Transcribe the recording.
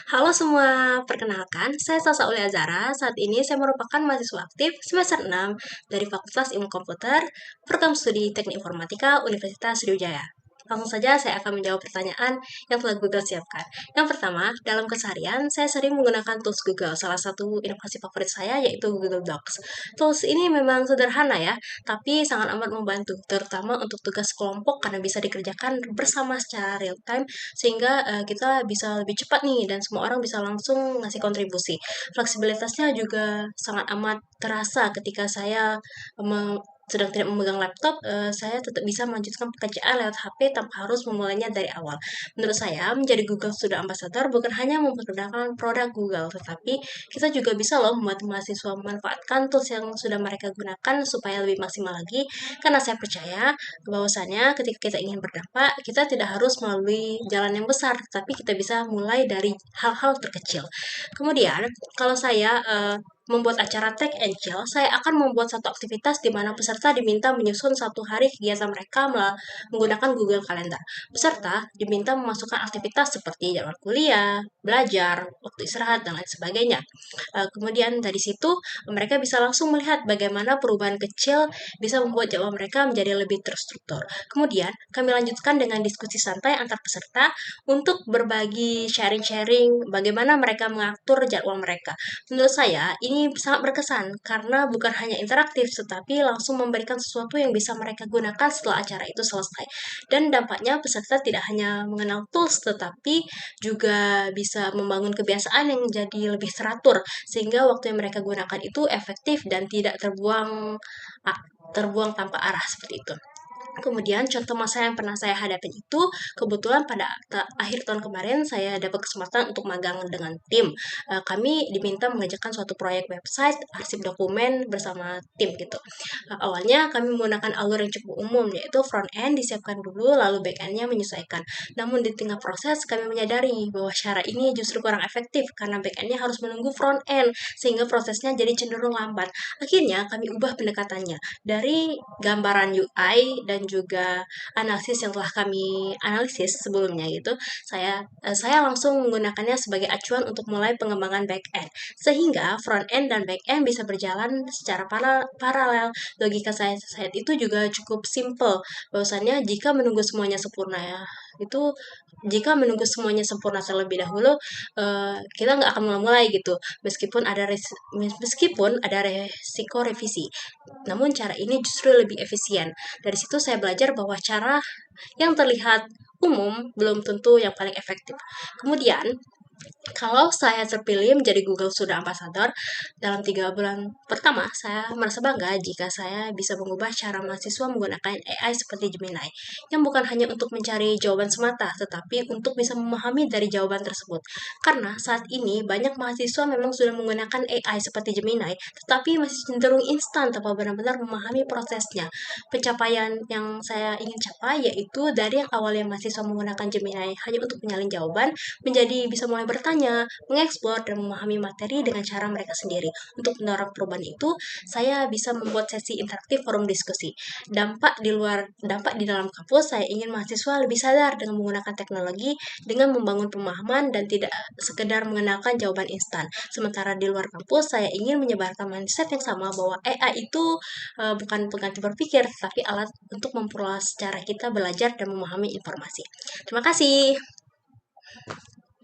Halo semua, perkenalkan, saya Salsa Uli Azara. Saat ini saya merupakan mahasiswa aktif semester 6 dari Fakultas Ilmu Komputer, Program Studi Teknik Informatika Universitas Sriwijaya. Langsung saja saya akan menjawab pertanyaan yang telah Google siapkan. Yang pertama, dalam keseharian saya sering menggunakan tools Google. Salah satu inovasi favorit saya yaitu Google Docs. Tools ini memang sederhana ya, tapi sangat amat membantu, terutama untuk tugas kelompok karena bisa dikerjakan bersama secara real time sehingga kita bisa lebih cepat nih dan semua orang bisa langsung ngasih kontribusi. Fleksibilitasnya juga sangat amat terasa ketika saya sedang tidak memegang laptop, saya tetap bisa melanjutkan pekerjaan lewat HP tanpa harus memulainya dari awal. Menurut saya, menjadi Google Student Ambassador bukan hanya memperkenalkan produk Google, tetapi kita juga bisa loh membantu mahasiswa memanfaatkan tools yang sudah mereka gunakan supaya lebih maksimal lagi, karena saya percaya bahwasannya ketika kita ingin berdampak, kita tidak harus melalui jalan yang besar, tapi kita bisa mulai dari hal-hal terkecil. Kemudian, kalau saya membuat acara Tech and Chill, saya akan membuat satu aktivitas di mana peserta diminta menyusun satu hari kegiatan mereka menggunakan Google Calendar. Peserta diminta memasukkan aktivitas seperti jadwal kuliah, belajar, waktu istirahat, dan lain sebagainya. Kemudian dari situ mereka bisa langsung melihat bagaimana perubahan kecil bisa membuat jadwal mereka menjadi lebih terstruktur. Kemudian kami lanjutkan dengan diskusi santai antar peserta untuk berbagi sharing-sharing bagaimana mereka mengatur jadwal mereka. Menurut saya ini sangat berkesan karena bukan hanya interaktif tetapi langsung memberikan sesuatu yang bisa mereka gunakan setelah acara itu selesai. Dan dampaknya peserta tidak hanya mengenal tools tetapi juga bisa membangun kebiasaan yang jadi lebih teratur sehingga waktu yang mereka gunakan itu efektif dan tidak terbuang tanpa arah seperti itu. Kemudian contoh masalah yang pernah saya hadapin itu kebetulan pada akhir tahun kemarin saya dapat kesempatan untuk magang dengan tim. Kami diminta mengerjakan suatu proyek website, arsip dokumen bersama tim gitu. Awalnya kami menggunakan alur yang cukup umum yaitu front end disiapkan dulu lalu back endnya menyesuaikan. Namun di tengah proses kami menyadari bahwa cara ini justru kurang efektif karena back endnya harus menunggu front end sehingga prosesnya jadi cenderung lambat. Akhirnya kami ubah pendekatannya dari gambaran UI dan juga analisis yang telah kami analisis sebelumnya gitu, saya langsung menggunakannya sebagai acuan untuk mulai pengembangan back end sehingga front end dan back end bisa berjalan secara paralel. Logika saya saat itu juga cukup simple, bahwasannya jika menunggu semuanya sempurna terlebih dahulu, kita nggak akan mulai gitu, meskipun ada resiko revisi. Namun cara ini justru lebih efisien. Dari situ saya belajar bahwa cara yang terlihat umum belum tentu yang paling efektif. Kemudian, kalau saya terpilih menjadi Google Student Ambassador, dalam 3 bulan pertama, saya merasa bangga jika saya bisa mengubah cara mahasiswa menggunakan AI seperti Gemini, yang bukan hanya untuk mencari jawaban semata, tetapi untuk bisa memahami dari jawaban tersebut. Karena saat ini banyak mahasiswa memang sudah menggunakan AI seperti Gemini, tetapi masih cenderung instan tanpa benar-benar memahami prosesnya. Pencapaian yang saya ingin capai yaitu dari yang awalnya mahasiswa menggunakan Gemini hanya untuk menyalin jawaban, menjadi bisa mulai bertanya, mengeksplor, dan memahami materi dengan cara mereka sendiri. Untuk mendorong perubahan itu, saya bisa membuat sesi interaktif forum diskusi. Dampak di dalam kampus, saya ingin mahasiswa lebih sadar dengan menggunakan teknologi, dengan membangun pemahaman dan tidak sekedar mengenalkan jawaban instan. Sementara di luar kampus, saya ingin menyebarkan mindset yang sama bahwa AI itu bukan pengganti berpikir, tapi alat untuk memperluas cara kita belajar dan memahami informasi. Terima kasih.